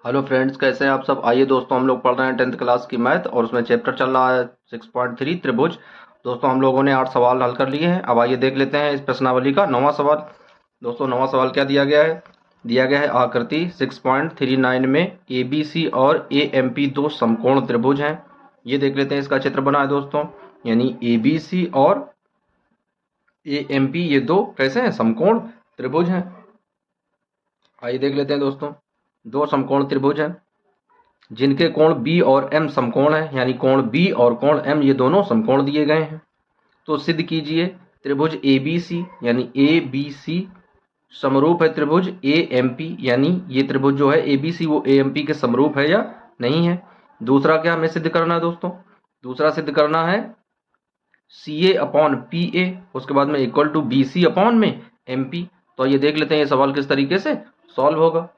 Hello friends, कैसे हैं आप सब। आइए दोस्तों, हम लोग पढ़ रहे हैं 10th क्लास की मैथ और उसमें चैप्टर चल रहा है 6.3 त्रिभुज। दोस्तों हम लोगों ने 8 सवाल हल कर लिए हैं। अब आइए देख लेते हैं इस प्रश्नावली का 9वां सवाल। दोस्तों 9वां सवाल क्या दिया गया है। दिया गया है आकृति 6.39 में ए बी सी और ए एम पी दो समकोण त्रिभुज हैं। ये देख लेते हैं इसका चित्र बना है दोस्तों, यानी ए बी सी और ए एम पी ये दो कैसे हैं, समकोण त्रिभुज हैं। आइए देख लेते हैं दोस्तों, दो समकोण त्रिभुज हैं जिनके कोण बी और एम समकोण है, यानी कोण बी और कोण एम ये दोनों समकोण दिए गए हैं। तो सिद्ध कीजिए त्रिभुज ए बी सी यानी ए बी सी समरूप है त्रिभुज ए एम पी, यानी ये त्रिभुज जो है ए बी सी वो ए एम पी के समरूप है या नहीं है। दूसरा क्या हमें सिद्ध करना है दोस्तों, दूसरा सिद्ध करना है सी ए अपॉन पी ए, उसके बाद में equal to B C upon में एम पी। तो ये देख लेते हैं ये सवाल किस तरीके से सॉल्व होगा।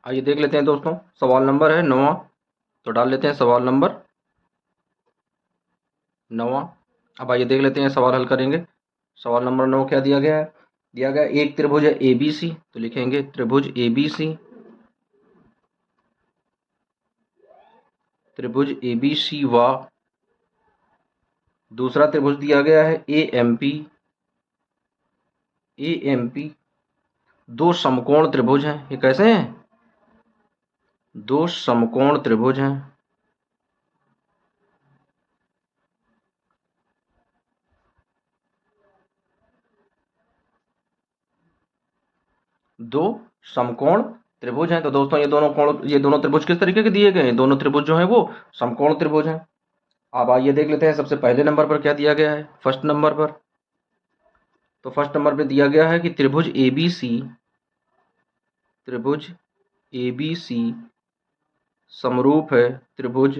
आइए देख लेते हैं दोस्तों, सवाल नंबर है 9वां। तो डाल लेते हैं सवाल नंबर 9वां। अब आइए देख लेते हैं सवाल हल करेंगे। सवाल नंबर 9 क्या दिया गया है। दिया गया एक त्रिभुज है ए बी सी, तो लिखेंगे त्रिभुज ए बी सी, त्रिभुज ए बी सी व दूसरा त्रिभुज दिया गया है A M P, A M P दो समकोण त्रिभुज हैं। ये कैसे हैं, दो समकोण त्रिभुज हैं। दो समकोण त्रिभुज हैं। तो दोस्तों ये दोनों त्रिभुज किस तरीके के दिए गए हैं, दोनों त्रिभुज जो हैं वो समकोण त्रिभुज हैं। अब आइए देख लेते हैं सबसे पहले नंबर पर क्या दिया गया है। फर्स्ट नंबर पर, तो फर्स्ट नंबर पे दिया गया है कि त्रिभुज ए बी सी, त्रिभुज ए बी सी समरूप है त्रिभुज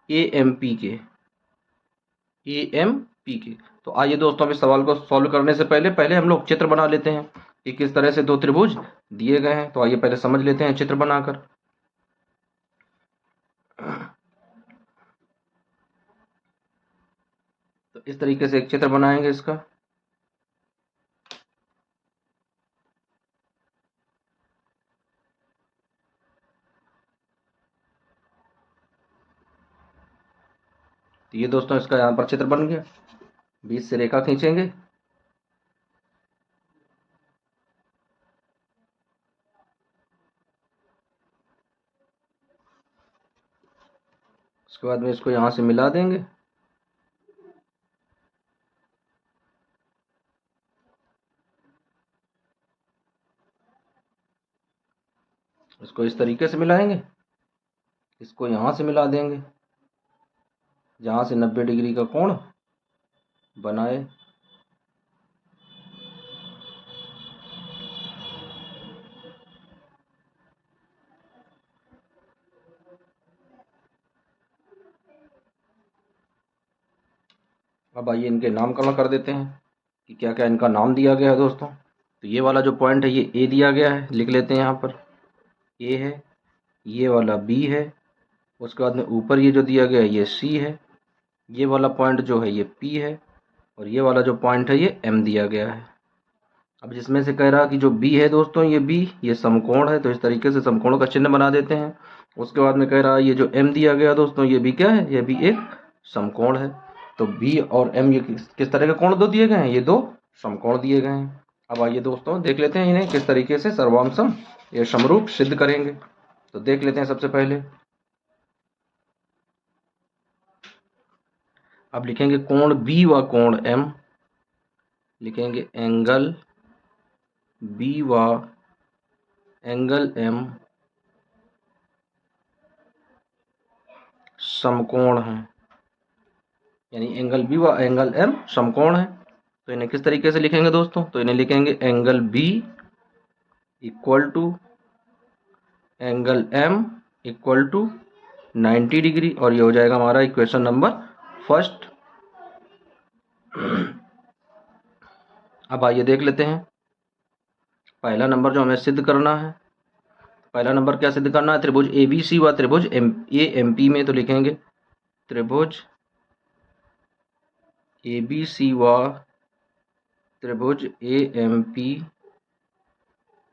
ए एम पी के, ए एम पी के। तो आइए दोस्तों, अब इस सवाल को सॉल्व करने से पहले पहले हम लोग चित्र बना लेते हैं कि किस तरह से दो त्रिभुज दिए गए हैं। तो आइए पहले समझ लेते हैं चित्र बनाकर। तो इस तरीके से एक चित्र बनाएंगे इसका। तो ये दोस्तों इसका यहाँ पर चित्र बन गया। बीच से रेखा खींचेंगे, उसके बाद में इसको यहाँ से मिला देंगे। इसको इस तरीके से मिलाएंगे, इसको यहाँ से मिला देंगे जहाँ से 90 डिग्री का कोण बनाए। अब आइए इनके नामकरण कर देते हैं कि क्या क्या इनका नाम दिया गया है दोस्तों। तो ये वाला जो पॉइंट है ये ए दिया गया है, लिख लेते हैं यहाँ पर ए है। ये वाला बी है, उसके बाद में ऊपर ये जो दिया गया है ये सी है। ये वाला पॉइंट जो है ये पी है और ये वाला जो पॉइंट है ये एम दिया गया है। अब जिसमें से कह रहा कि जो बी है दोस्तों ये बी ये समकोण है, तो इस तरीके से समकोण का चिन्ह बना देते हैं। उसके बाद में कह रहा है ये जो एम दिया गया दोस्तों ये भी क्या है, ये भी एक समकोण है। तो बी और एम ये किस तरह के कोण दो दिए गए हैं, ये दो समकोण दिए गए हैं। अब आइए दोस्तों देख लेते हैं इन्हें किस तरीके से सर्वांशम ये समरूप सिद्ध करेंगे। तो देख लेते हैं सबसे पहले। अब लिखेंगे कोण बी व कोण एम, लिखेंगे एंगल बी व एंगल एम समकोण है, यानी एंगल बी व एंगल एम समकोण है। तो इन्हें किस तरीके से लिखेंगे दोस्तों, तो इन्हें लिखेंगे angle B equal to angle M equal to 90 degree, और ये हो जाएगा हमारा इक्वेशन नंबर फर्स्ट। अब आइए देख लेते हैं पहला नंबर जो हमें सिद्ध करना है। पहला नंबर क्या सिद्ध करना है, त्रिभुज ए बी सी व त्रिभुज ए एम पी में। तो लिखेंगे त्रिभुज ए बी सी व त्रिभुज ए एम पी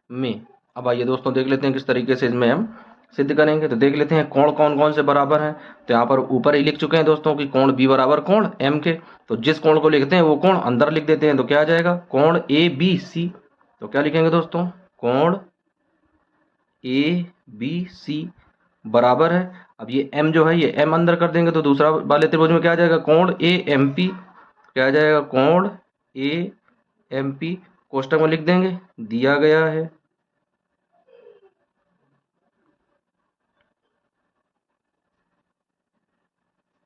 में अब आइए दोस्तों देख लेते हैं किस तरीके से इसमें हम सिद्ध करेंगे। तो देख लेते हैं कोण कौन कौन से बराबर हैं। तो यहाँ पर ऊपर ही लिख चुके हैं दोस्तों कि कोण बी बराबर कोण एम के। तो जिस कोण को लिखते हैं वो कोण अंदर लिख देते हैं। तो क्या आ जाएगा, कोण ए बी सी। तो क्या लिखेंगे दोस्तों, कोण ए बी सी बराबर है। अब ये m जो है ये m अंदर कर देंगे तो दूसरा वाले त्रिभुज में क्या आ जाएगा, कोण ए एम पी। क्या आ जाएगा, कोण ए एम पी। कोष्टक में लिख देंगे, दिया गया है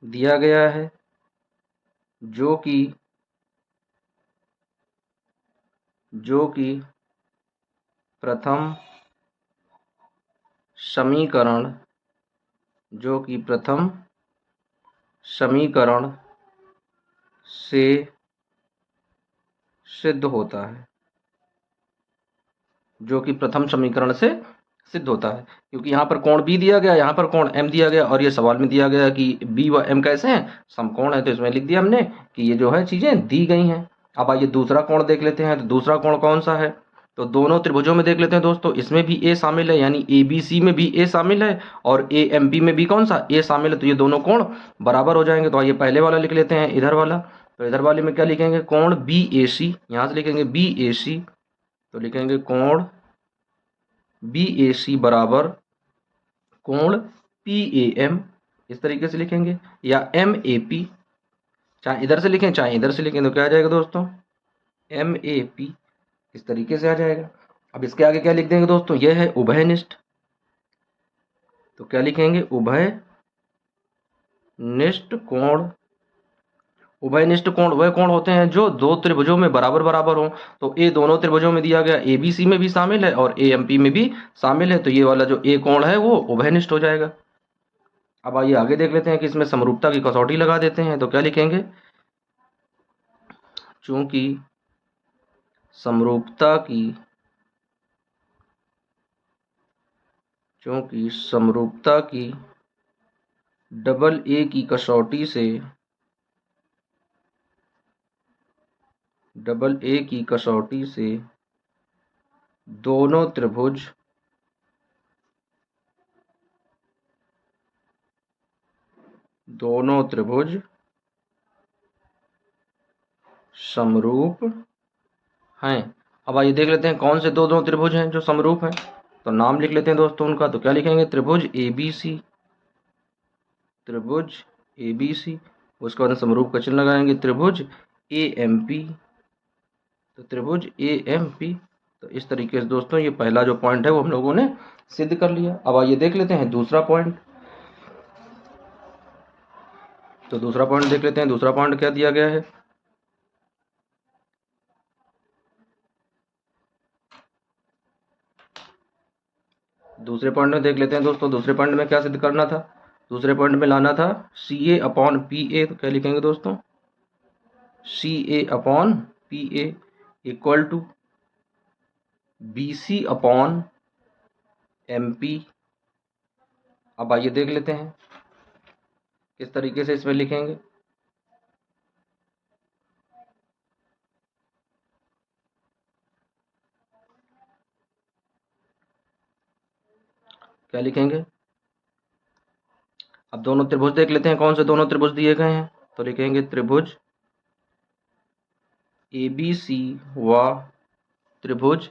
दिया गया है जो कि प्रथम समीकरण से सिद्ध होता है, जो कि प्रथम समीकरण से सिद्ध होता है। क्योंकि यहाँ पर कोण बी दिया गया, यहाँ पर कोण एम दिया गया, और ये सवाल में दिया गया कि बी व एम कैसे हैं, समकोण है। तो इसमें लिख दिया हमने कि ये जो है चीजें दी गई हैं। अब आइए दूसरा कोण देख लेते हैं। तो दूसरा कोण कौन सा है, तो दोनों त्रिभुजों में देख लेते हैं दोस्तों। इसमें भी ए शामिल है, यानी ए बी सी में भी ए शामिल है, और ए एम पी में भी कौन सा, ए शामिल है। तो ये दोनों कोण बराबर हो जाएंगे। तो आइए पहले वाला लिख लेते हैं, इधर वाला। तो इधर वाले में क्या लिखेंगे, कोण बी ए सी। यहाँ से लिखेंगे बी ए सी। तो लिखेंगे कोण बी ए सी बराबर कोण पी ए एम, इस तरीके से लिखेंगे, या एम ए पी। चाहे इधर से लिखें चाहे इधर से लिखें तो क्या आ जाएगा दोस्तों, एम ए पी, इस तरीके से आ जाएगा। अब इसके आगे क्या लिख देंगे दोस्तों, यह है उभयनिष्ठ। तो क्या लिखेंगे, उभयनिष्ठ कोण। उभयनिष्ठ कोण वह कोण होते हैं जो दो त्रिभुजों में बराबर बराबर हो। तो ए दोनों त्रिभुजों में दिया गया, ए बी सी में भी शामिल है और ए एम पी में भी शामिल है। तो ये वाला जो ए कोण है वो उभयनिष्ठ हो जाएगा। अब आइए आगे देख लेते हैं कि इसमें समरूपता की कसौटी लगा देते हैं। तो क्या लिखेंगे, चूंकि समरूपता की डबल ए की कसौटी से दोनों त्रिभुज समरूप हैं। अब आइए देख लेते हैं कौन से दो त्रिभुज हैं जो समरूप हैं। तो नाम लिख लेते हैं दोस्तों उनका। तो क्या लिखेंगे, त्रिभुज ए बी सी, उसके बाद समरूप का चिन्ह लगाएंगे, त्रिभुज ए एम पी, तो त्रिभुज ए एम पी। तो इस तरीके से दोस्तों ये पहला जो पॉइंट है वो हम लोगों ने सिद्ध कर लिया। अब आइए देख लेते हैं दूसरा पॉइंट। तो दूसरा पॉइंट देख लेते हैं, दूसरा पॉइंट क्या दिया गया है। दूसरे पॉइंट में देख लेते हैं दोस्तों, दूसरे पॉइंट में क्या सिद्ध करना था, दूसरे पॉइंट में लाना था सी ए अपॉन पी ए। तो क्या लिखेंगे दोस्तों, C A upon P A equal to B C upon M P. अब आइए देख लेते हैं किस तरीके से इसमें लिखेंगे। क्या लिखेंगे, अब दोनों त्रिभुज देख लेते हैं कौन से दोनों त्रिभुज दिए गए हैं। तो लिखेंगे त्रिभुज ए बी सी व त्रिभुज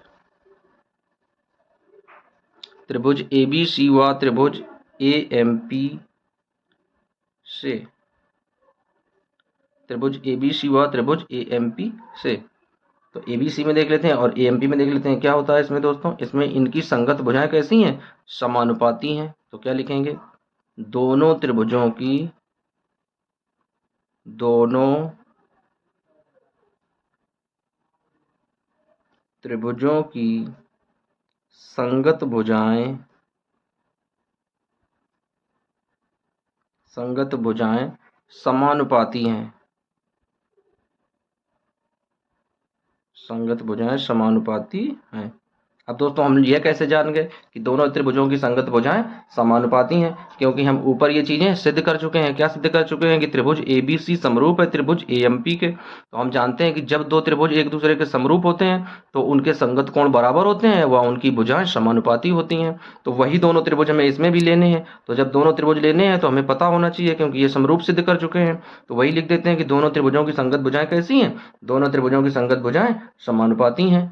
ए बी सी व त्रिभुज ए एम पी से, त्रिभुज ए बी सी व त्रिभुज ए एम पी से। तो ए बी सी में देख लेते हैं और ए एम पी में देख लेते हैं क्या होता है इसमें दोस्तों। इसमें इनकी संगत भुजाएं कैसी हैं, समानुपाती हैं। तो क्या लिखेंगे, दोनों त्रिभुजों की संगत भुजाएं समानुपाती हैं। संगत भुजाएं समानुपाती हैं। अब दोस्तों हम यह कैसे जान गए कि दोनों त्रिभुजों की संगत भुजाएं समानुपाती हैं? क्योंकि हम ऊपर ये चीजें सिद्ध कर चुके हैं। क्या सिद्ध कर चुके हैं? कि त्रिभुज ABC समरूप है त्रिभुज AMP के। तो हम जानते हैं कि जब दो त्रिभुज एक दूसरे के समरूप होते हैं तो उनके संगत कोण बराबर होते हैं व उनकी भुजाएं समानुपाती होती हैं। तो वही दोनों त्रिभुज हमें इसमें भी लेने हैं। तो जब दोनों त्रिभुज लेने हैं तो हमें पता होना चाहिए, क्योंकि ये समरूप सिद्ध कर चुके हैं। तो वही लिख देते हैं कि दोनों त्रिभुजों की संगत भुजाएं कैसी हैं? दोनों त्रिभुजों की संगत भुजाएं समानुपाती हैं।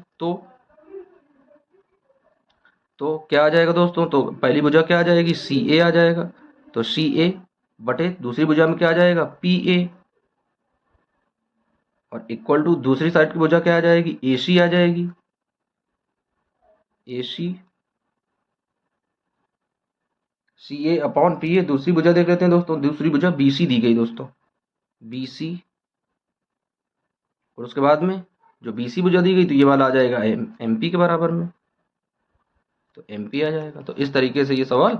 तो क्या आ जाएगा दोस्तों? तो पहली भुजा क्या आ जाएगी? CA आ जाएगा। तो CA बटे दूसरी भुजा में क्या आ जाएगा? PA, और इक्वल टू दूसरी साइड की भुजा क्या आ जाएगी? AC आ जाएगी। AC CA upon PA। दूसरी भुजा देख लेते हैं दोस्तों। दूसरी भुजा BC दी गई दोस्तों, BC। और उसके बाद में जो BC भुजा दी गई तो ये वाला आ जाएगा MP के बराबर में, तो MP आ जाएगा। तो इस तरीके से ये सवाल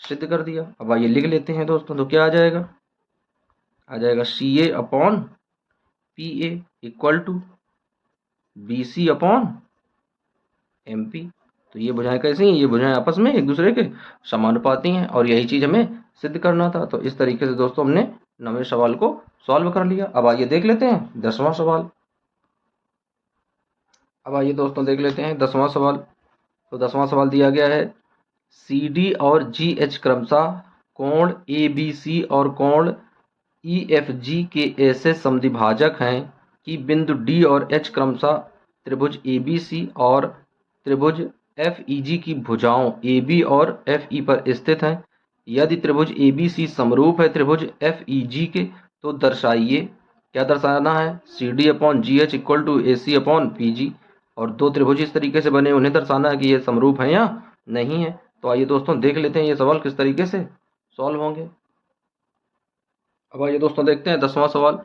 सिद्ध कर दिया। अब आइए लिख लेते हैं दोस्तों। तो क्या आ जाएगा? आ जाएगा CA upon PA equal to BC upon MP। तो ये भुजाएं कैसी हैं? ये भुजाएं आपस में एक दूसरे के समानुपाती हैं, और यही चीज हमें सिद्ध करना था। तो इस तरीके से दोस्तों हमने 9वें सवाल को सॉल्व कर लिया। अब आइए देख लेते हैं 10वां सवाल। अब आइए दोस्तों देख लेते हैं 10वां सवाल। तो 10वां सवाल दिया गया है, CD और GH क्रमशः कोण ABC और कोण EFG के ऐसे समद्विभाजक हैं कि बिंदु D और H क्रमशः त्रिभुज ABC और त्रिभुज FEG की भुजाओं AB और FE पर स्थित हैं। यदि त्रिभुज ABC समरूप है त्रिभुज FEG के तो दर्शाइए। क्या दर्शाना है? CD upon GH equal to AC upon PG। और दो त्रिभुज इस तरीके से बने, उन्हें दर्शाना है कि ये समरूप है या नहीं है। तो आइए दोस्तों देख लेते हैं ये सवाल किस तरीके से सॉल्व होंगे। अब आइए दोस्तों देखते हैं 10वां सवाल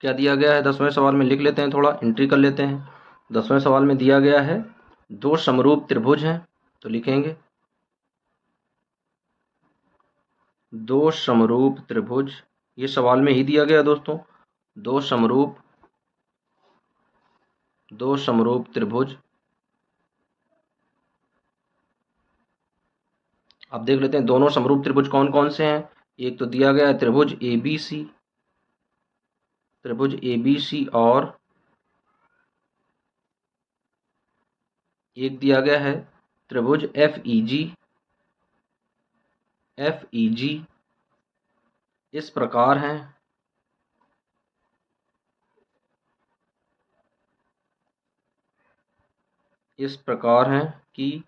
क्या दिया गया है। 10वें सवाल में लिख लेते हैं, थोड़ा एंट्री कर लेते हैं। 10वें सवाल में दिया गया है दो समरूप त्रिभुज हैं। तो लिखेंगे दो समरूप त्रिभुज, ये सवाल में ही दिया गया दोस्तों। दो समरूप त्रिभुज। अब देख लेते हैं दोनों समरूप त्रिभुज कौन कौन से हैं। एक तो दिया गया है त्रिभुज ABC, और एक दिया गया है त्रिभुज FEG। इस प्रकार हैं कि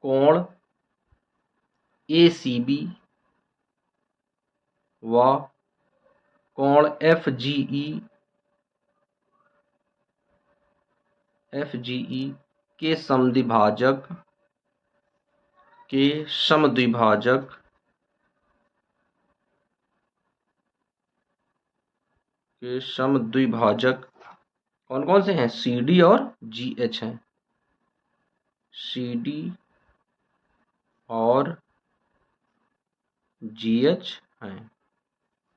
कोण ACB व कोण FGE के समद्विभाजक कौन कौन से हैं? CD और GH हैं। CD और GH हैं।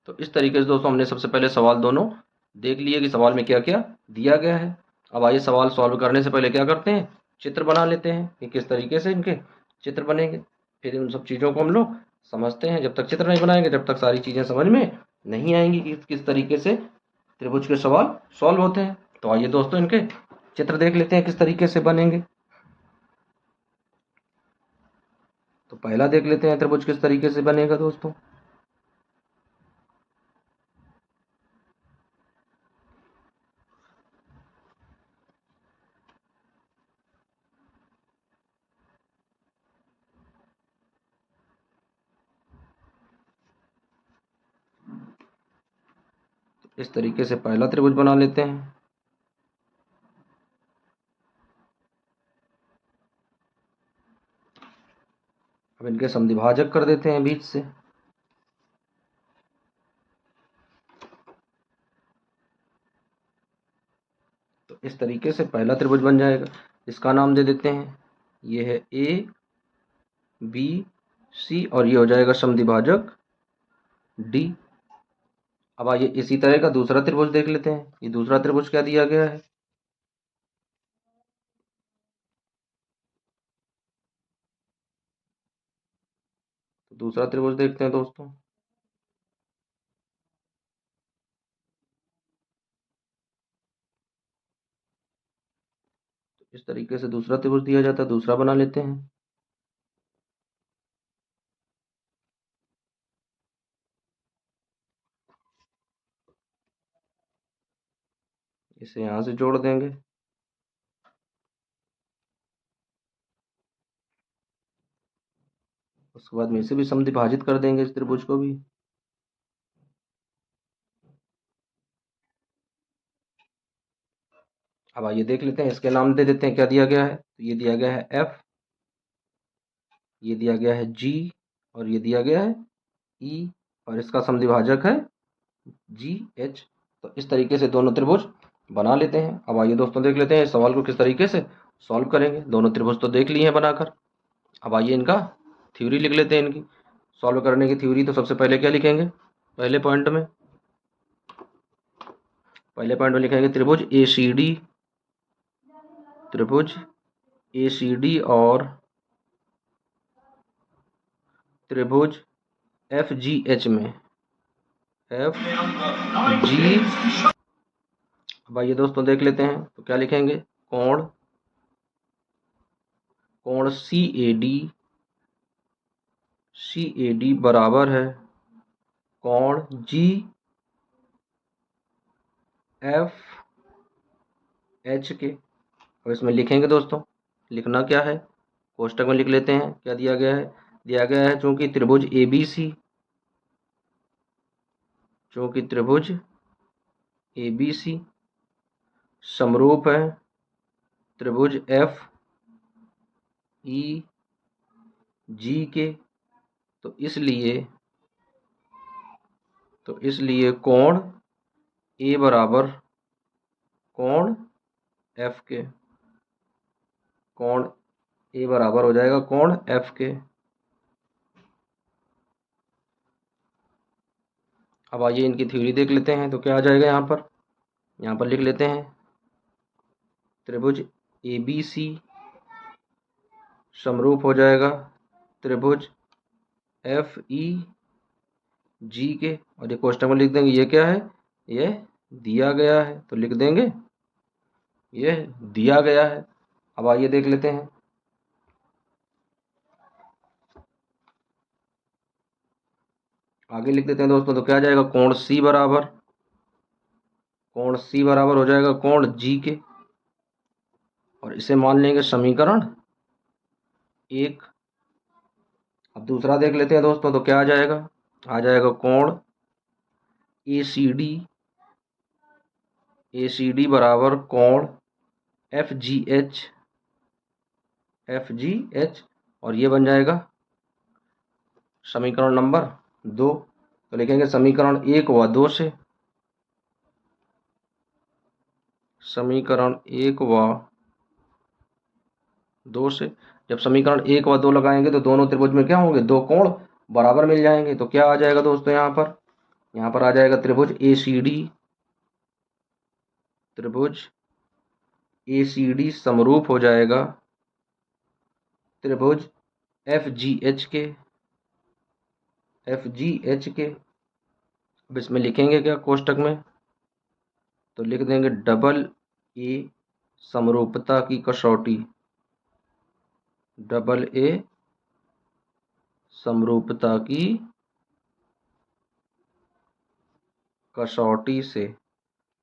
तो इस तरीके से दोस्तों हमने सबसे पहले सवाल दोनों देख लिए कि सवाल में क्या क्या दिया गया है। अब आइए सवाल सॉल्व करने से पहले क्या करते हैं, चित्र बना लेते हैं कि किस तरीके से इनके चित्र बनेंगे। फिर उन सब चीज़ों को हम लोग समझते हैं। जब तक चित्र नहीं बनाएंगे जब तक सारी चीज़ें समझ में नहीं आएंगी कि किस तरीके से त्रिभुज के सवाल सॉल्व होते हैं। तो आइए दोस्तों इनके चित्र देख लेते हैं किस तरीके से बनेंगे। तो पहला देख लेते हैं त्रिभुज किस तरीके से बनेगा दोस्तों। इस तरीके से पहला त्रिभुज बना लेते हैं। अब इनके समद्विभाजक कर देते हैं बीच से। तो इस तरीके से पहला त्रिभुज बन जाएगा। इसका नाम दे देते हैं, ये है ABC और ये हो जाएगा समद्विभाजक D। अब आइए इसी तरह का दूसरा त्रिभुज देख लेते हैं। ये दूसरा त्रिभुज क्या दिया गया है, दूसरा त्रिभुज देखते हैं दोस्तों। इस तरीके से दूसरा त्रिभुज दिया जाता है, दूसरा बना लेते हैं। इसे यहाँ से जोड़ देंगे। उसके बाद में इसे भी समद्विभाजित कर देंगे, इस त्रिभुज को भी। अब आइए देख लेते हैं, इसके नाम दे देते हैं। क्या दिया गया है? तो ये दिया गया है एफ, ये दिया गया है जी, और ये दिया गया है ई, और इसका समद्विभाजक है जी एच। तो इस तरीके से दोनों त्रिभुज बना लेते हैं। अब आइए दोस्तों देख लेते हैं इस सवाल को किस तरीके से सॉल्व करेंगे। दोनों त्रिभुज तो देख लिए हैं बनाकर। अब आइए इनका थ्योरी लिख लेते हैं। इनकी सॉल्व करने की थ्योरी तो सबसे पहले क्या लिखेंगे? पहले पॉइंट में लिखेंगे त्रिभुज ए सी डी, त्रिभुज ए सी डी और त्रिभुज एफ जी एच में, एफ जी। अब आइए दोस्तों देख लेते हैं, तो क्या लिखेंगे? कोण सी ए डी बराबर है कोण जी एफ एच के। अब इसमें लिखेंगे दोस्तों, लिखना क्या है? कोष्टक में लिख लेते हैं। क्या दिया गया है? दिया गया है चूंकि त्रिभुज ए बी सी, चूंकि त्रिभुज ए बी सी समरूप है त्रिभुज एफ ई जी के, तो इसलिए कोण ए बराबर कोण एफ के, कोण ए बराबर हो जाएगा कोण एफ के। अब आइए इनकी थ्योरी देख लेते हैं, तो क्या आ जाएगा यहाँ पर लिख लेते हैं त्रिभुज ए बी सी समरूप हो जाएगा त्रिभुज एफ ई जी के, और ये कोष्टक में लिख देंगे। ये क्या है? ये दिया गया है, तो लिख देंगे ये दिया गया है। अब आइए देख लेते हैं, आगे लिख देते हैं दोस्तों। तो क्या आ जाएगा? कोण सी बराबर हो जाएगा कोण जी के, और इसे मान लेंगे समीकरण 1। अब दूसरा देख लेते हैं दोस्तों, तो क्या आ जाएगा? आ जाएगा कोण ए सी डी बराबर कोण एफ जी एच, और ये बन जाएगा समीकरण नंबर 2। तो लिखेंगे समीकरण 1 व 2 से, समीकरण 1 व 2 से जब समीकरण 1 व 2 लगाएंगे तो दोनों त्रिभुज में क्या होंगे? दो कोण बराबर मिल जाएंगे। तो क्या आ जाएगा दोस्तों? यहाँ पर आ जाएगा त्रिभुज ए सी डी समरूप हो जाएगा त्रिभुज एफ जी एच के। अब इसमें लिखेंगे क्या कोष्टक में? तो लिख देंगे डबल ए समरूपता की कसौटी, डबल ए समरूपता की कसौटी से।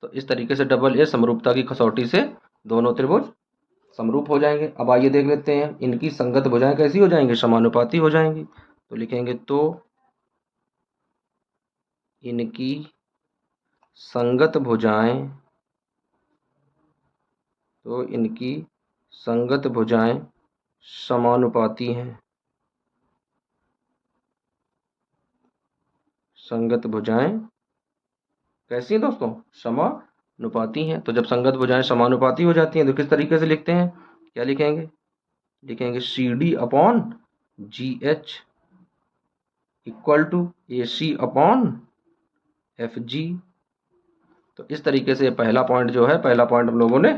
तो इस तरीके से डबल ए समरूपता की कसौटी से दोनों त्रिभुज समरूप हो जाएंगे। अब आइए देख लेते हैं इनकी संगत भुजाएं कैसी हो जाएंगी? समानुपाती हो जाएंगी। तो लिखेंगे इनकी संगत भुजाएं समानुपाती हैं। संगत भुजाएं कैसी हैं दोस्तों? समानुपाती हैं। तो जब संगत भुजाएं समानुपाती हो जाती हैं तो किस तरीके से लिखते हैं? क्या लिखेंगे? लिखेंगे C D upon G H equal to A C upon F G. तो इस तरीके से पहला पॉइंट हम लोगों ने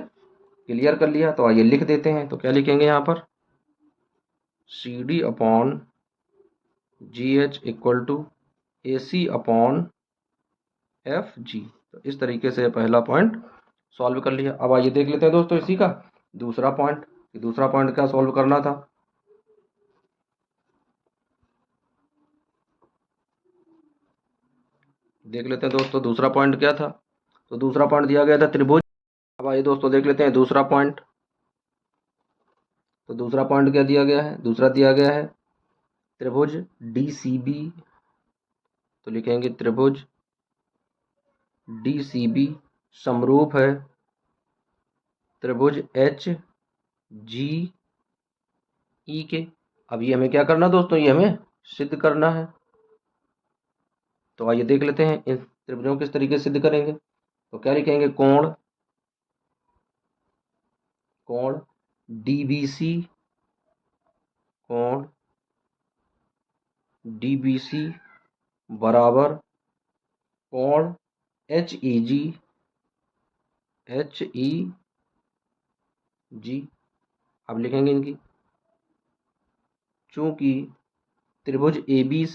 क्लियर कर लिया। तो आइए लिख देते हैं। तो क्या लिखेंगे यहाँ पर? C D upon G H equal to A C upon F G. तो इस तरीके से पहला पॉइंट सॉल्व कर लिया। अब आइए देख लेते हैं दोस्तों इसी का दूसरा पॉइंट। दूसरा पॉइंट क्या सॉल्व करना था। देख लेते हैं दोस्तों दूसरा पॉइंट क्या था। तो दूसरा पॉइंट दिया गया था त्रिभुज। अब आइए दोस्तों देख लेते हैं दूसरा पॉइंट। तो दूसरा पॉइंट क्या दिया गया है। दूसरा दिया गया है त्रिभुज डी सी बी। तो लिखेंगे त्रिभुज डी सी बी समरूप है त्रिभुज एच जी ई के। अब ये हमें क्या करना दोस्तों, ये हमें सिद्ध करना है। तो आइए देख लेते हैं इन त्रिभुजों किस तरीके से सिद्ध करेंगे। तो क्या लिखेंगे, कोण कोण डीबीसी, कोण डीबीसी बराबर कोण एच ई जी अब लिखेंगे इनकी, चूंकि त्रिभुज ए बी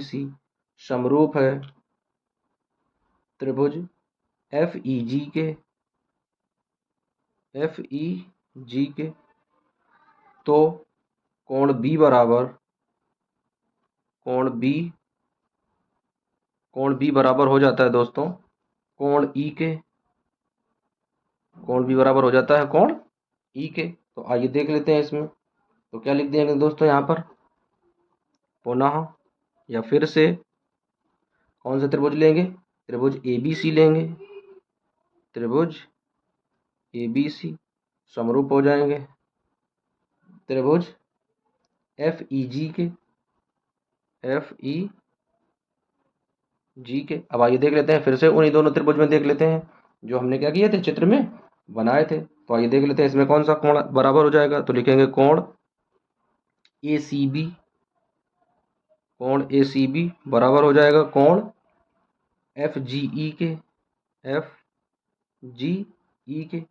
सी समरूप है त्रिभुज एफ ई जी के, तो कोण बी बराबर हो जाता है दोस्तों कोण ई के। कोण बी बराबर हो जाता है कोण ई के। तो आइए देख लेते हैं इसमें। तो क्या लिख देंगे दोस्तों यहाँ पर, पुनः या फिर से कौन सा त्रिभुज लेंगे, त्रिभुज ए बी सी लेंगे। त्रिभुज ए बी सी समरूप हो जाएंगे त्रिभुज एफ ई जी के। अब आइए देख लेते हैं फिर से उन्हीं दोनों त्रिभुज में देख लेते हैं जो हमने क्या किए थे, चित्र में बनाए थे। तो आइए देख लेते हैं इसमें कौन सा कोण बराबर हो जाएगा। तो लिखेंगे कोण ए सी बी, कोण ए सी बी बराबर हो जाएगा कोण एफ जी ई के,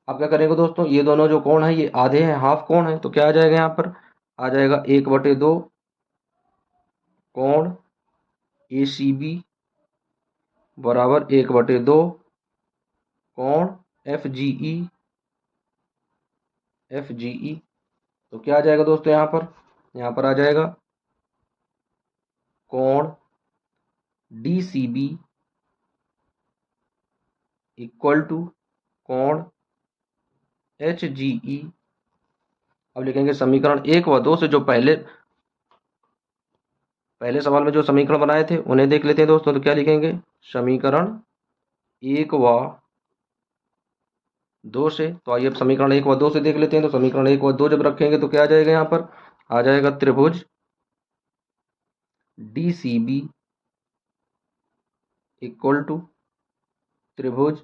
अब क्या करेंगे दोस्तों, ये दोनों जो कोण है ये आधे हैं, हाफ कोण है। तो क्या आ जाएगा यहाँ पर, आ जाएगा 1/2 कोण ए सी बी बराबर 1/2 कोण एफ जी ई। तो क्या आ जाएगा दोस्तों यहाँ पर आ जाएगा कोण D C B equal to कोण एच जी ई। अब लिखेंगे समीकरण 1 व 2 से जो पहले सवाल में जो समीकरण बनाए थे उन्हें देख लेते हैं दोस्तों। तो क्या लिखेंगे, समीकरण 1 व 2 से। तो आइए अब समीकरण 1 व 2 से देख लेते हैं। तो समीकरण 1 व 2 जब रखेंगे तो क्या आ जाएगा, यहाँ पर आ जाएगा त्रिभुज D C B equal to त्रिभुज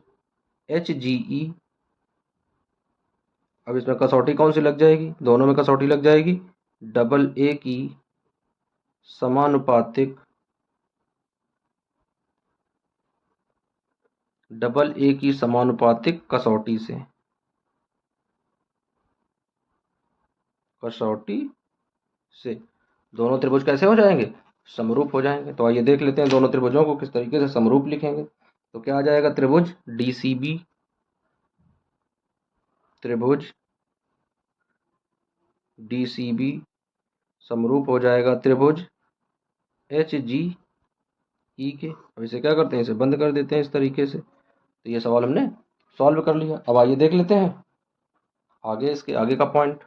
एच जी ई। अब इसमें कसौटी कौन सी लग जाएगी, दोनों में कसौटी लग जाएगी डबल ए की समानुपातिक कसौटी से दोनों त्रिभुज कैसे हो जाएंगे, समरूप हो जाएंगे। तो आइए देख लेते हैं दोनों त्रिभुजों को किस तरीके से समरूप लिखेंगे। तो क्या आ जाएगा, त्रिभुज डीसीबी समरूप हो जाएगा त्रिभुज एच जी ई के। अब इसे क्या करते हैं, इसे बंद कर देते हैं इस तरीके से। तो ये सवाल हमने सॉल्व कर लिया। अब आइए देख लेते हैं आगे, इसके आगे का पॉइंट।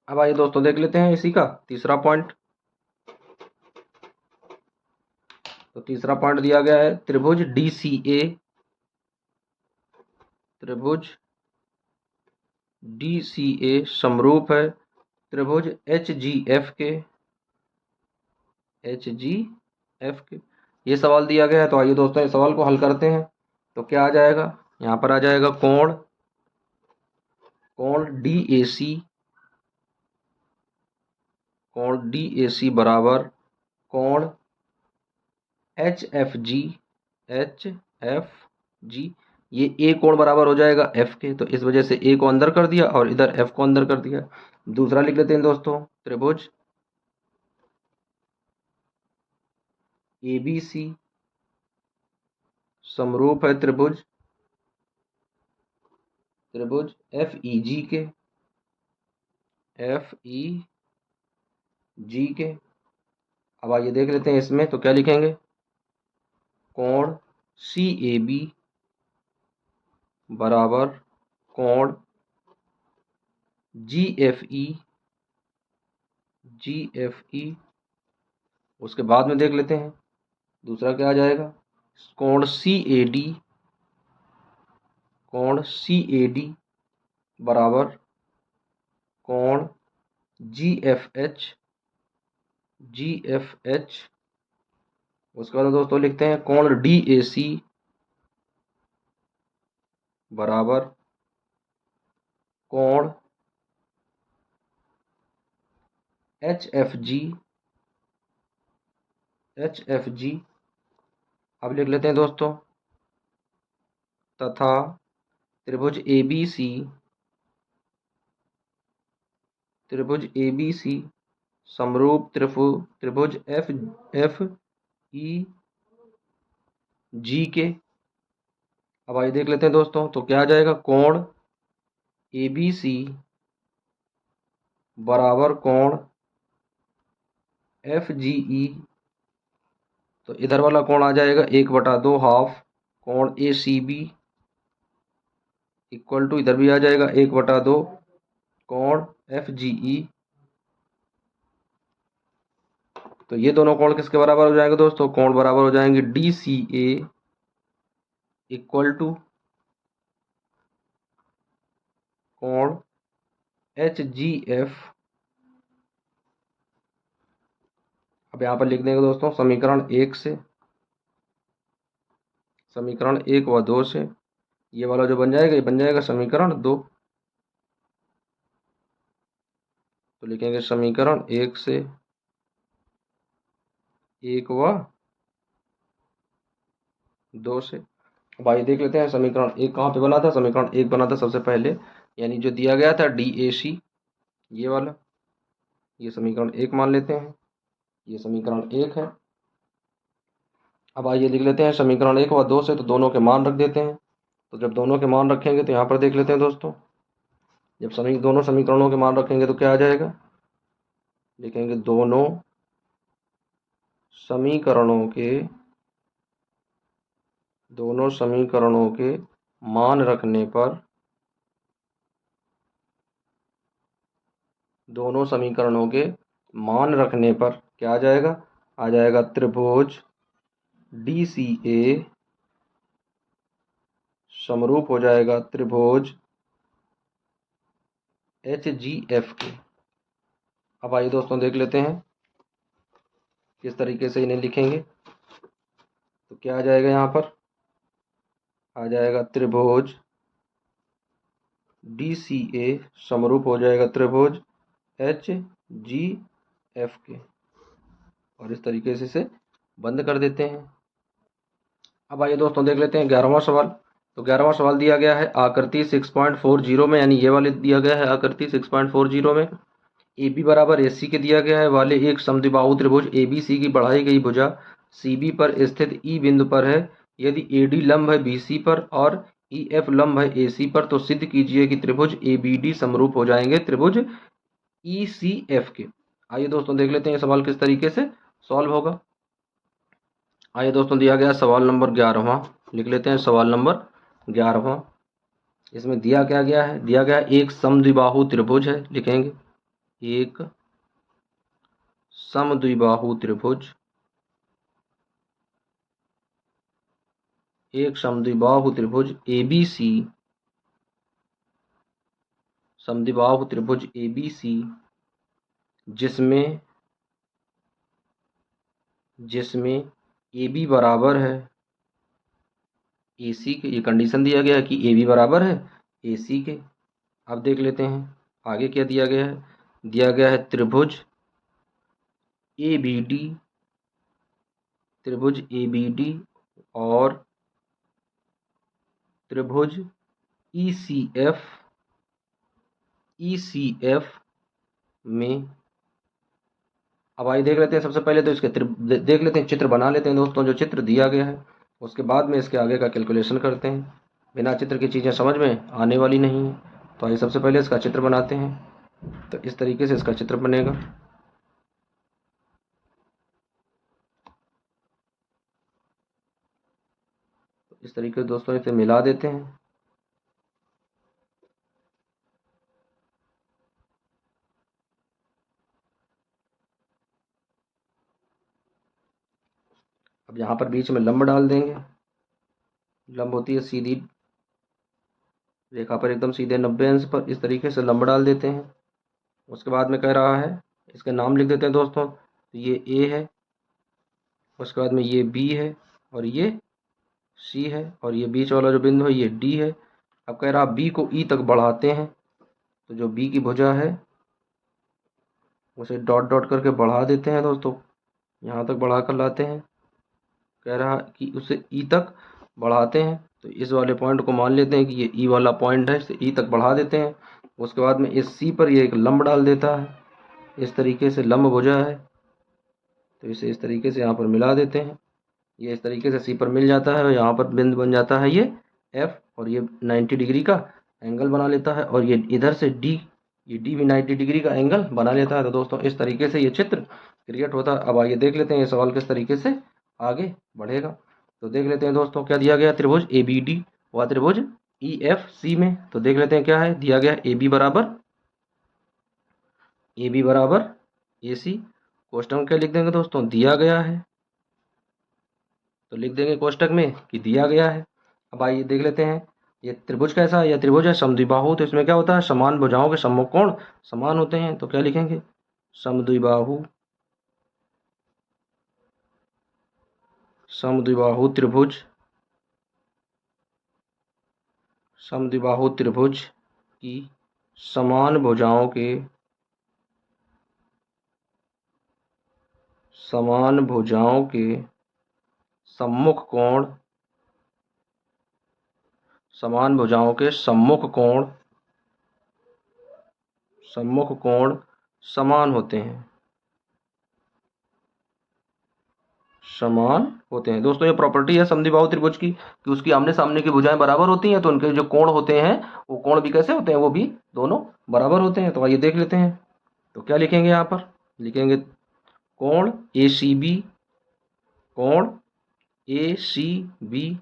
अब आइए दोस्तों देख लेते हैं इसी का तीसरा पॉइंट। तो तीसरा पॉइंट दिया गया है त्रिभुज डी सी ए समरूप है त्रिभुज एच जी एफ के। ये सवाल दिया गया है। तो आइए दोस्तों इस सवाल को हल करते हैं। तो क्या आ जाएगा, यहाँ पर आ जाएगा कोण डी ए सी बराबर कोण एच एफ जी। ये ए कोण बराबर हो जाएगा एफ के, तो इस वजह से ए को अंदर कर दिया और इधर एफ को अंदर कर दिया। दूसरा लिख लेते हैं दोस्तों, त्रिभुज ए बी सी समरूप है त्रिभुज एफ ई जी के, एफ ई जी के। अब आइए देख लेते हैं इसमें, तो क्या लिखेंगे, कोण सी ए बी बराबर कोण जी एफ ई। उसके बाद में देख लेते हैं दूसरा क्या आ जाएगा, कोण सी ए डी बराबर कोण जी एफ एच। उसके बाद दोस्तों लिखते हैं कोण डी ए सी बराबर कोण एच एफ जी। अब लिख लेते हैं दोस्तों, तथा त्रिभुज ए बी सी समरूप त्रिभुज एफ ई जी के। अब आइए देख लेते हैं दोस्तों, तो क्या आ जाएगा, कोण ए बी सी बराबर कोण एफ जी ई। तो इधर वाला कोण आ जाएगा 1/2 हाफ कोण ए सी बी इक्वल टू, इधर भी आ जाएगा 1/2 कोण एफ जी ई। तो ये दोनों कोण किसके बराबर हो जाएंगे दोस्तों, कोण बराबर हो जाएंगे D C A equal to कोण एच जी एफ। अब यहाँ पर लिख देंगे दोस्तों, समीकरण 1 व 2 से ये वाला जो बन जाएगा, ये बन जाएगा समीकरण 2। तो लिखेंगे समीकरण 1 से 1 व 2 से। अब आइए देख लेते हैं समीकरण 1 कहाँ पे बना था। समीकरण 1 बना था सबसे पहले, यानी जो दिया गया था डी ए सी, ये वाला, ये समीकरण 1 मान लेते हैं, ये समीकरण 1 है। अब आइए लिख लेते हैं समीकरण 1 व 2 से, तो दोनों के मान रख देते हैं। तो जब दोनों के मान रखेंगे तो यहाँ पर देख लेते हैं दोस्तों, जब दोनों समीकरणों के मान रखेंगे तो क्या आ जाएगा, लिखेंगे दोनों समीकरणों के मान रखने पर, दोनों समीकरणों के मान रखने पर क्या आ जाएगा, आ जाएगा त्रिभुज डी सी ए समरूप हो जाएगा त्रिभुज एच जी एफ के। अब आइए दोस्तों देख लेते हैं किस तरीके से इन्हें लिखेंगे। तो क्या आ जाएगा, यहाँ पर आ जाएगा त्रिभुज डी सी ए समरूप हो जाएगा त्रिभुज एच जी एफ के, और इस तरीके से इसे बंद कर देते हैं। अब आइए दोस्तों देख लेते हैं 11वां सवाल। तो 11वां सवाल दिया गया है आकृति 6.40 में, यानी ये वाले दिया गया है आकृति 6.40 में, ए बी बराबर ए सी के दिया गया है वाले एक समद्विबाहु त्रिभुज ए बी सी की बढ़ाई गई भुजा सी बी पर स्थित ई बिंदु पर है। यदि ए डी लंब है बी सी पर और ई एफ लंब है ए सी पर, तो सिद्ध कीजिए कि त्रिभुज ए बी डी समरूप हो जाएंगे त्रिभुज ई सी एफ के। आइए दोस्तों देख लेते हैं सवाल किस तरीके से सॉल्व होगा। आइए दोस्तों दिया गया सवाल नंबर 11वां, लिख लेते हैं सवाल नंबर 11वां। इसमें दिया क्या गया है, दिया गया एक समद्विबाहु त्रिभुज है, लिखेंगे एक समद्विबाहु त्रिभुज, एक समद्विबाहु त्रिभुज ए बी सी, समद्विबाहु त्रिभुज ए बी सी जिसमें ए बी बराबर है ए सी के। ये कंडीशन दिया गया है कि ए बी बराबर है ए सी के। अब देख लेते हैं आगे क्या दिया गया है, दिया गया है त्रिभुज ए बी डी, त्रिभुज ए बी डी और त्रिभुज ई सी एफ में, अब आइए देख लेते हैं। सबसे पहले तो इसके देख लेते हैं, चित्र बना लेते हैं दोस्तों जो चित्र दिया गया है, उसके बाद में इसके आगे का कैलकुलेशन करते हैं। बिना चित्र की चीज़ें समझ में आने वाली नहीं है। तो आइए सबसे पहले इसका चित्र बनाते हैं। तो इस तरीके से इसका चित्र बनेगा। तो इस तरीके से दोस्तों इसे मिला देते हैं। अब यहाँ पर बीच में लंब डाल देंगे। लंब होती है सीधी रेखा पर एकदम सीधे 90 अंश पर, इस तरीके से लंब डाल देते हैं। उसके बाद में कह रहा है, इसके नाम लिख देते हैं दोस्तों। तो ये ए है, उसके बाद में ये बी है, और ये सी है, और ये बीच वाला जो बिंदु है ये डी है। अब कह रहा बी को ई तक बढ़ाते हैं। तो जो बी की भुजा है उसे डॉट डॉट करके बढ़ा देते हैं दोस्तों, यहाँ तक बढ़ा कर लाते हैं। कह रहा कि उसे ई तक बढ़ाते हैं। तो इस वाले पॉइंट को मान लेते हैं कि ये ई वाला पॉइंट है, इसे ई तक बढ़ा देते हैं। उसके बाद में इस सी पर ये एक लंब डाल देता है। इस तरीके से लंब भुजा है, तो इसे इस तरीके से यहाँ पर मिला देते हैं। ये इस तरीके से सी पर मिल जाता है, और यहाँ पर बिंदु बन जाता है ये एफ, और ये 90 डिग्री का एंगल बना लेता है। और ये इधर से डी, ये डी भी 90 डिग्री का एंगल बना लेता है। तो दोस्तों इस तरीके से ये चित्र क्रिएट होता है। अब आइए देख लेते हैं ये सवाल किस तरीके से आगे बढ़ेगा। तो देख लेते हैं दोस्तों क्या दिया गया, त्रिभुज ए बी डी व त्रिभुज ई एफ सी में। तो देख लेते हैं क्या है दिया गया, ए बी बराबर ए सी। कोष्टक में क्या लिख देंगे दोस्तों, दिया गया है, तो लिख देंगे कोष्टक में कि दिया गया है। अब आइए देख लेते हैं ये त्रिभुज कैसा है। यह त्रिभुज है समद्विबाहु। तो इसमें क्या होता है, समान भुजाओं के सम्मुख कोण समान होते हैं। तो क्या लिखेंगे, समद्विबाहु त्रिभुज, समद्विबाहु त्रिभुज की समान भुजाओं के सम्मुख कोण, समान भुजाओं के सम्मुख कोण समान होते हैं, समान होते हैं। दोस्तों ये प्रॉपर्टी है समद्विबाहु त्रिभुज की कि उसकी आमने सामने की भुजाएं बराबर होती हैं, तो उनके जो कोण होते हैं वो कोण भी कैसे होते हैं, वो भी दोनों बराबर होते हैं। तो आइए देख लेते हैं। तो क्या लिखेंगे, यहाँ पर लिखेंगे कोण ए सी बी, कोण ए सी बी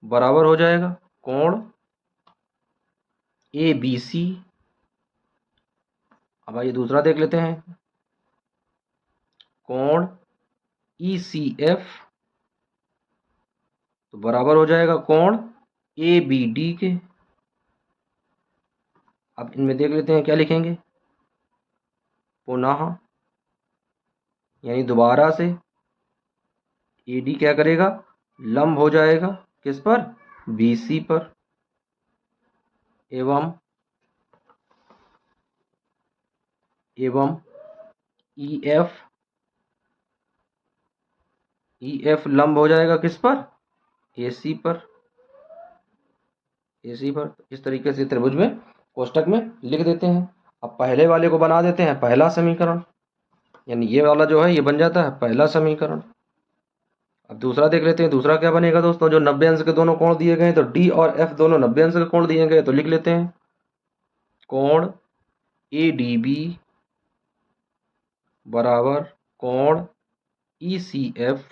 बराबर हो जाएगा कोण ए बी सी। अब आइए दूसरा देख लेते हैं, कोण ई सी एफ तो बराबर हो जाएगा कोण ए बी डी के। अब इनमें देख लेते हैं क्या लिखेंगे, पुनः यानी दोबारा से ए डी क्या करेगा, लंब हो जाएगा किस पर, बी सी पर, एवं ई एफ लंब हो जाएगा किस पर, ए सी पर। इस तरीके से त्रिभुज में कोष्टक में लिख देते हैं। अब पहले वाले को बना देते हैं पहला समीकरण, यानी ये वाला जो है ये बन जाता है पहला समीकरण। अब दूसरा देख लेते हैं, दूसरा क्या बनेगा दोस्तों, जो 90 अंश के दोनों कोण दिए गए हैं, तो डी और एफ दोनों 90 अंश के कोण दिए गए, तो लिख लेते हैं कोण ए डी बी बराबर कोण ई सी एफ,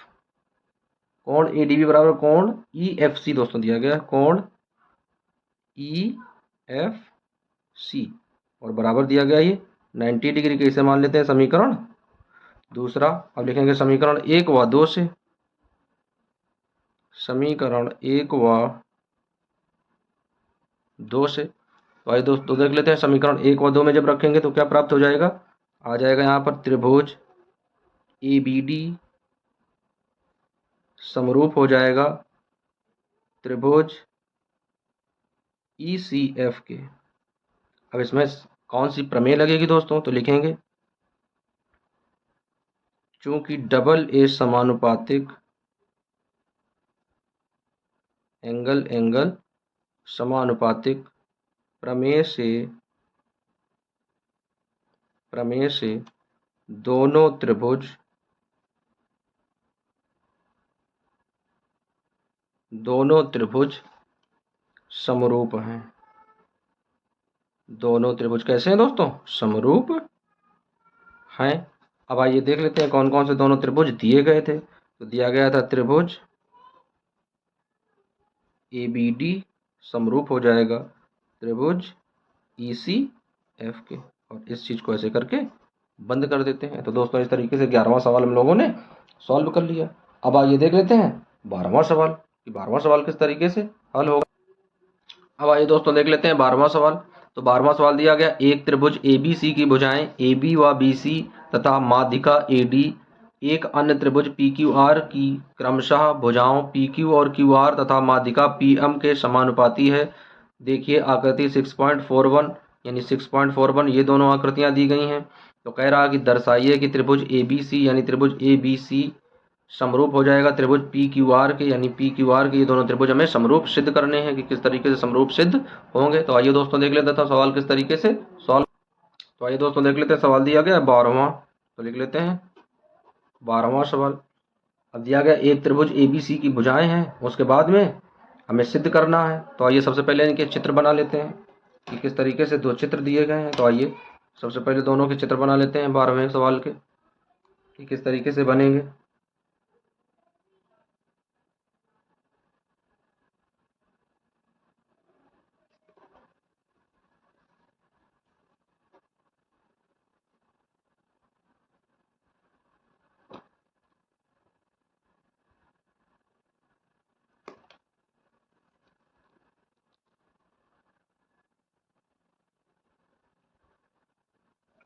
कोण ए डी बी बराबर कोण ई एफ सी दोस्तों दिया गया, कोण ई एफ सी, और बराबर दिया गया ये 90 डिग्री के। इसे मान लेते हैं समीकरण दूसरा। अब लिखेंगे समीकरण 1 व 2 से, समीकरण 1 व 2 से। तो आइए दोस्तों देख लेते हैं, समीकरण 1 व 2 में जब रखेंगे तो क्या प्राप्त हो जाएगा, आ जाएगा यहाँ पर त्रिभुज ए बी डी समरूप हो जाएगा त्रिभुज ई सी एफ के। अब इसमें कौन सी प्रमेय लगेगी दोस्तों, तो लिखेंगे चूंकि डबल ए समानुपातिक एंगल एंगल समानुपातिक प्रमेय से दोनों त्रिभुज समरूप हैं। दोनों त्रिभुज कैसे हैं दोस्तों? समरूप हैं। अब आइए देख लेते हैं कौन कौन से दोनों त्रिभुज दिए गए थे। तो दिया गया था त्रिभुज ABD समरूप हो जाएगा त्रिभुज ECF के, और इस चीज को ऐसे करके बंद कर देते हैं। तो दोस्तों इस तरीके से 11वां सवाल हम लोगों ने सॉल्व कर लिया। अब आइए देख लेते हैं 12वां सवाल कि 12वां सवाल किस तरीके से हल होगा। अब आइए दोस्तों देख लेते हैं 12वां सवाल। तो 12वां सवाल दिया गया, एक त्रिभुज ABC की भुजाएं AB व BC तथा माध्यिका AD एक अन्य त्रिभुज PQR की क्रमशः भुजाओं PQ और QR तथा माध्यिका PM के समानुपाती है। देखिए आकृति 6.41 यानी 6.41 ये दोनों आकृतियां दी गई हैं। तो कह रहा कि दर्शाइए कि त्रिभुज ABC यानी त्रिभुज ABC समरूप हो जाएगा त्रिभुज PQR के, यानी PQR के ये दोनों त्रिभुज हमें समरूप सिद्ध करने हैं कि किस तरीके से समरूप सिद्ध होंगे। तो आइए दोस्तों देख लेते हैं सवाल किस तरीके से सॉल्व। तो आइए दोस्तों देख लेते हैं सवाल दिया गया 12वां। तो लिख लेते हैं 12वां सवाल। अब दिया गया एक त्रिभुज ABC की भुजाएं हैं, उसके बाद में हमें सिद्ध करना है। तो आइए सबसे पहले इनके चित्र बना लेते हैं कि किस तरीके से दो चित्र दिए गए हैं। तो आइए सबसे पहले दोनों के चित्र बना लेते हैं 12वें सवाल के कि किस तरीके से बनेंगे।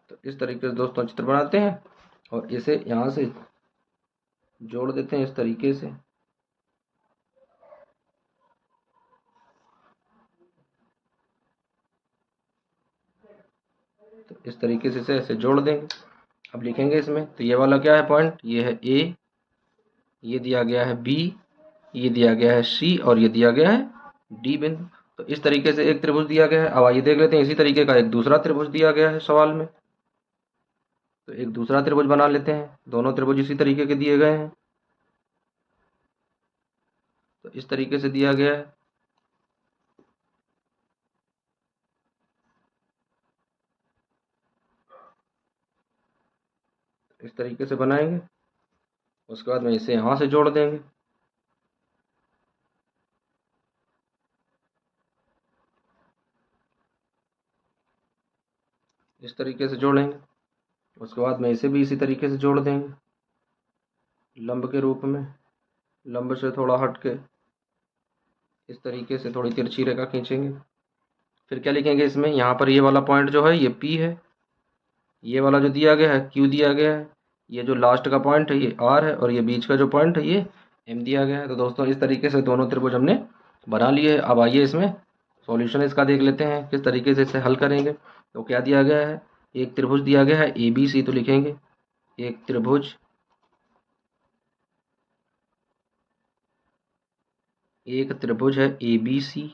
तो इस तरीके से दोस्तों चित्र बनाते हैं और इसे यहाँ से जोड़ देते हैं इस तरीके से। तो इस तरीके से ऐसे जोड़ देंगे। अब लिखेंगे इसमें, तो ये वाला क्या है पॉइंट, ये है A, ये दिया गया है B, ये दिया गया है C और ये दिया गया है D बिंदु। तो इस तरीके से एक त्रिभुज दिया गया है। अब आइए देख लेते हैं इसी तरीके का एक दूसरा त्रिभुज दिया गया है सवाल में। तो एक दूसरा त्रिभुज बना लेते हैं, दोनों त्रिभुज इसी तरीके के दिए गए हैं। तो इस तरीके से दिया गया है। इस तरीके से बनाएंगे, उसके बाद में इसे यहाँ से जोड़ देंगे। इस तरीके से जोड़ेंगे, उसके बाद में इसे भी इसी तरीके से जोड़ देंगे लंब के रूप में। लंब से थोड़ा हट के इस तरीके से थोड़ी तिरछी रेखा खींचेंगे। फिर क्या लिखेंगे इसमें, यहाँ पर ये वाला पॉइंट जो है ये P है, ये वाला जो दिया गया है Q दिया गया है, ये जो लास्ट का पॉइंट है ये R है और ये बीच का जो पॉइंट है ये M दिया गया है। तो दोस्तों इस तरीके से दोनों त्रिभुज हमने बना लिए है। अब आइए इसमें सॉल्यूशन इसका देख लेते हैं किस तरीके से इसे हल करेंगे। तो क्या दिया गया है, एक त्रिभुज दिया गया है ABC। तो लिखेंगे एक त्रिभुज है ABC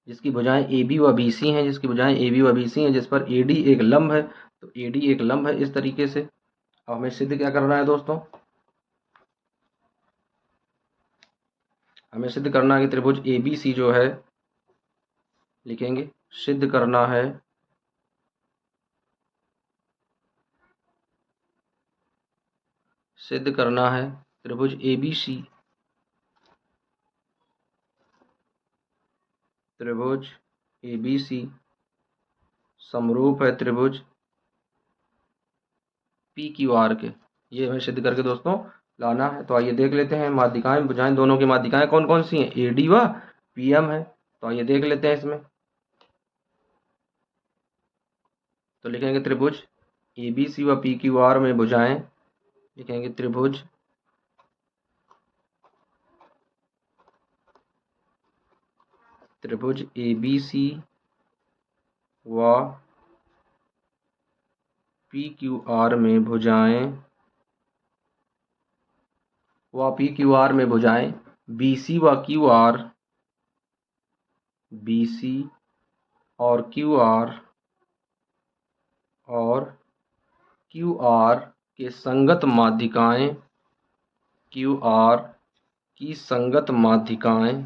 जिसकी भुजाएं AB व BC हैं, जिस पर AD एक लंब है। तो AD एक लंब है इस तरीके से। अब हमें सिद्ध क्या करना है दोस्तों, हमें सिद्ध करना है कि त्रिभुज ABC जो है, लिखेंगे सिद्ध करना है त्रिभुज ABC समरूप है त्रिभुज PQR के। ये हमें सिद्ध करके दोस्तों लाना है। तो आइए देख लेते हैं माध्यिकाएं भुजाएं, दोनों की माध्यिकाएं कौन कौन सी हैं, AD व PM है। तो आइए देख लेते हैं इसमें। तो लिखेंगे त्रिभुज ABC व PQR में भुजाएं, लिखेंगे त्रिभुज ABC व PQR में भुजाएं BC व QR, BC और QR के संगत माध्यिकाएं, QR की संगत माध्यिकाएं,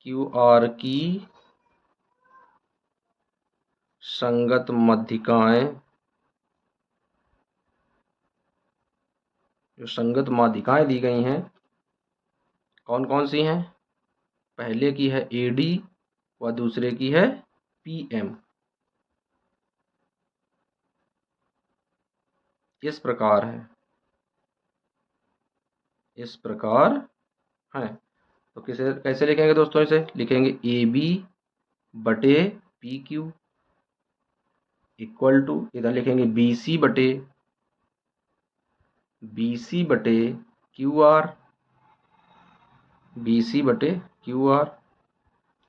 QR की संगत माध्यिकाएं, जो संगत माध्यिकाएं दी गई हैं कौन कौन सी हैं? पहले की है AD व दूसरे की है PM। इस प्रकार है। तो कैसे लिखेंगे दोस्तों? इसे लिखेंगे AB बटे PQ इक्वल टू, इधर लिखेंगे BC बटे QR, BC बटे QR।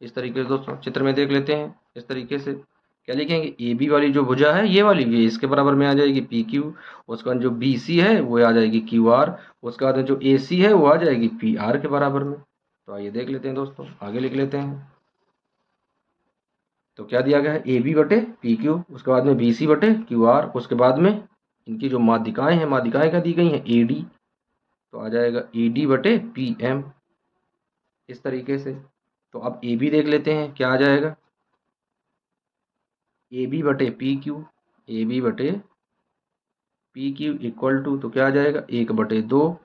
इस तरीके से दोस्तों चित्र में देख लेते हैं। इस तरीके से क्या लिखेंगे? AB वाली जो भुजा है ये वाली, ये इसके बराबर में आ जाएगी PQ, उसके बाद जो BC है वो आ जाएगी QR, उसके बाद जो AC है वो आ जाएगी PR के बराबर में। तो आइए देख लेते हैं दोस्तों, आगे लिख लेते हैं। तो क्या दिया गया है? AB बटे PQ, उसके बाद में BC बटे QR, उसके बाद में इनकी जो माध्यिकाएं हैं, माध्यिकाएं क्या दी गई हैं? AD, तो आ जाएगा AD बटे PM। इस तरीके से तो अब AB देख लेते हैं क्या आ जाएगा? AB बटे PQ इक्वल टू, तो क्या आ जाएगा? 1/2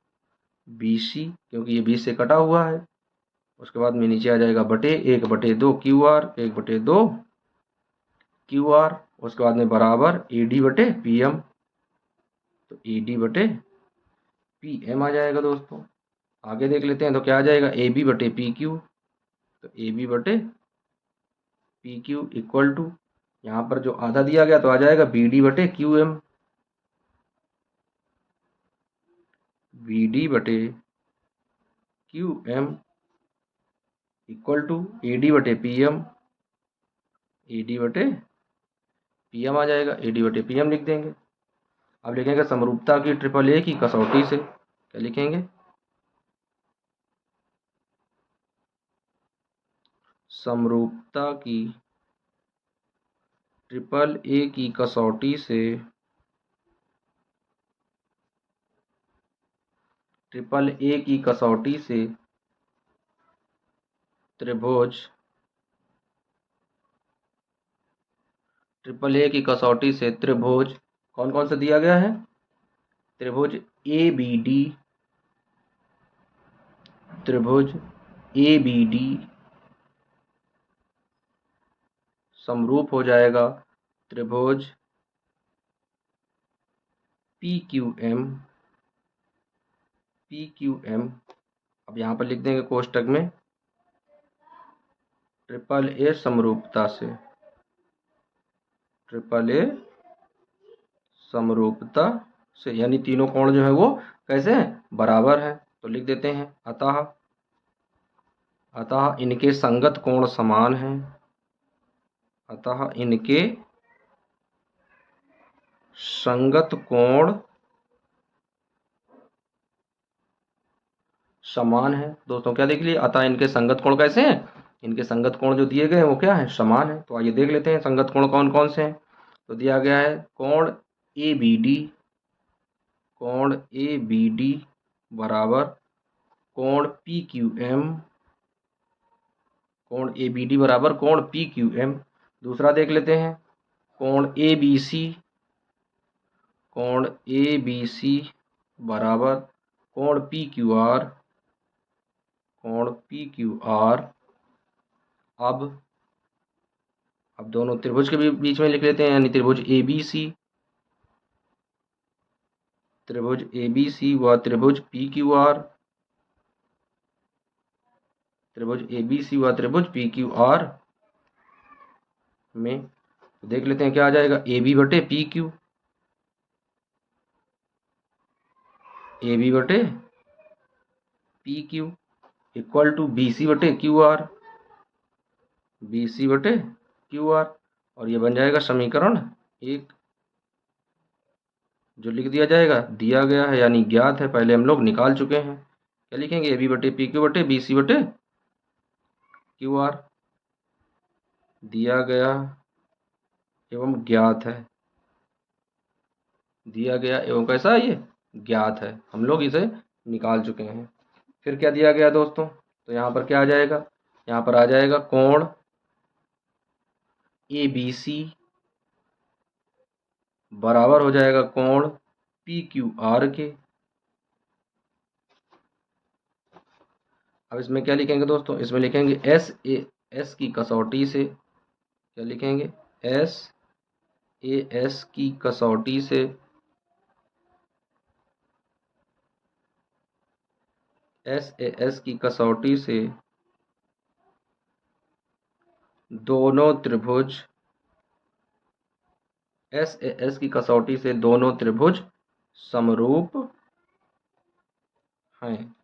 BC, क्योंकि ये 20 से कटा हुआ है। उसके बाद में नीचे आ जाएगा बटे 1/2 QR, 1/2 QR, उसके बाद में बराबर AD बटे PM, तो AD बटे PM आ जाएगा दोस्तों। आगे देख लेते हैं तो क्या आ जाएगा? AB बटे PQ, तो AB बटे PQ इक्वल टू, यहाँ पर जो आधा दिया गया तो आ जाएगा BD बटे QM, BD बटे QM इक्वल टू AD बटे PM, AD बटे PM आ जाएगा, AD बटे PM लिख देंगे। अब लिखेंगे समरूपता की AAA की कसौटी से, क्या लिखेंगे? समरूपता की AAA की कसौटी से, AAA की कसौटी से त्रिभुज, AAA की कसौटी से त्रिभुज कौन कौन सा दिया गया है? त्रिभुज ABD, त्रिभुज ABD समरूप हो जाएगा त्रिभुज PQM। अब यहाँ पर लिख देंगे कोष्टक में AAA समरूपता से, AAA समरूपता से, यानी तीनों कोण जो है वो कैसे हैं? बराबर हैं। तो लिख देते हैं अतः इनके संगत कोण समान हैं, अतः इनके संगत कोण समान है। दोस्तों क्या देख लिए? अतः इनके संगत कोण कैसे हैं? इनके संगत कोण जो दिए गए हैं वो क्या है? समान है। तो आइए देख लेते हैं संगत कोण कौन कौन से हैं। तो दिया गया है कोण ABD, कोण ABD बराबर कोण PQM, कोण ABD बराबर कोण PQM। दूसरा देख लेते हैं कोण ABC, कोण ABC बराबर कोण PQR, कोण PQR। अब दोनों त्रिभुज के बीच में लिख लेते हैं, यानी त्रिभुज ABC, व त्रिभुज PQR, त्रिभुज ABC व त्रिभुज PQR में देख लेते हैं क्या आ जाएगा? AB बटे PQ, AB बटे PQ इक्वल टू BC बटे QR, BC बटे QR, और ये बन जाएगा समीकरण 1। जो लिख दिया जाएगा दिया गया है यानी ज्ञात है, पहले हम लोग निकाल चुके हैं। क्या लिखेंगे, ए बी बटे पी क्यू बटे बी सी बटे क्यू आर। दिया गया एवं ज्ञात है, दिया गया एवं कैसा है ये, ज्ञात है, हम लोग इसे निकाल चुके हैं। फिर क्या दिया गया दोस्तों, तो यहाँ पर क्या आ जाएगा, यहाँ पर आ जाएगा कोण ए बी सी बराबर हो जाएगा कोण पी क्यू आर के। अब इसमें क्या लिखेंगे दोस्तों, इसमें लिखेंगे एस की कसौटी से, क्या लिखेंगे, एस की कसौटी से एस की कसौटी से दोनों त्रिभुज एस की कसौटी से दोनों त्रिभुज समरूप हैं।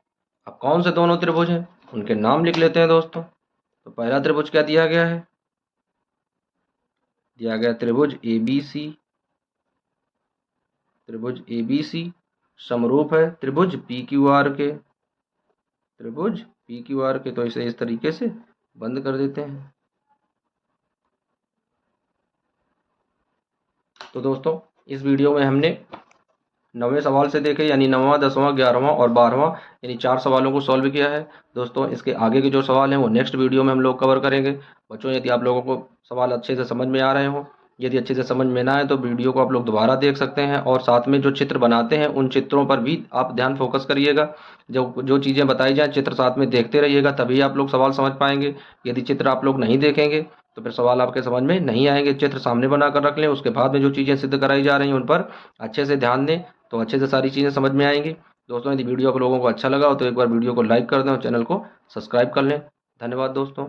अब कौन से दोनों त्रिभुज हैं, उनके नाम लिख लेते हैं दोस्तों। तो पहला त्रिभुज क्या दिया गया है, दिया गया त्रिभुज ए बी सी, त्रिभुज ए बी सी समरूप है त्रिभुज पी क्यू आर के, त्रिभुज पी क्यू आर के। तो इसे इस तरीके से बंद कर देते हैं। तो दोस्तों इस वीडियो में हमने 9वें सवाल से देखे यानी 9वां 10वां 11वां और 12वां यानी 4 सवालों को सॉल्व किया है। दोस्तों इसके आगे के जो सवाल हैं वो नेक्स्ट वीडियो में हम लोग कवर करेंगे। बच्चों यदि आप लोगों को सवाल अच्छे से समझ में आ रहे हो, यदि अच्छे से समझ में ना आए तो वीडियो को आप लोग दोबारा देख सकते हैं, और साथ में जो चित्र बनाते हैं उन चित्रों पर भी आप ध्यान फोकस करिएगा। जो चीज़ें बताई जाएँ चित्र साथ में देखते रहिएगा, तभी आप लोग सवाल समझ पाएंगे। यदि चित्र आप लोग नहीं देखेंगे तो फिर सवाल आपके समझ में नहीं आएंगे। चित्र सामने बना कर रख लें, उसके बाद में जो चीज़ें सिद्ध कराई जा रही हैं उन पर अच्छे से ध्यान दें, तो अच्छे से सारी चीज़ें समझ में आएंगी। दोस्तों यदि वीडियो आप लोगों को अच्छा लगा हो तो एक बार वीडियो को लाइक कर दें और चैनल को सब्सक्राइब कर लें। धन्यवाद दोस्तों।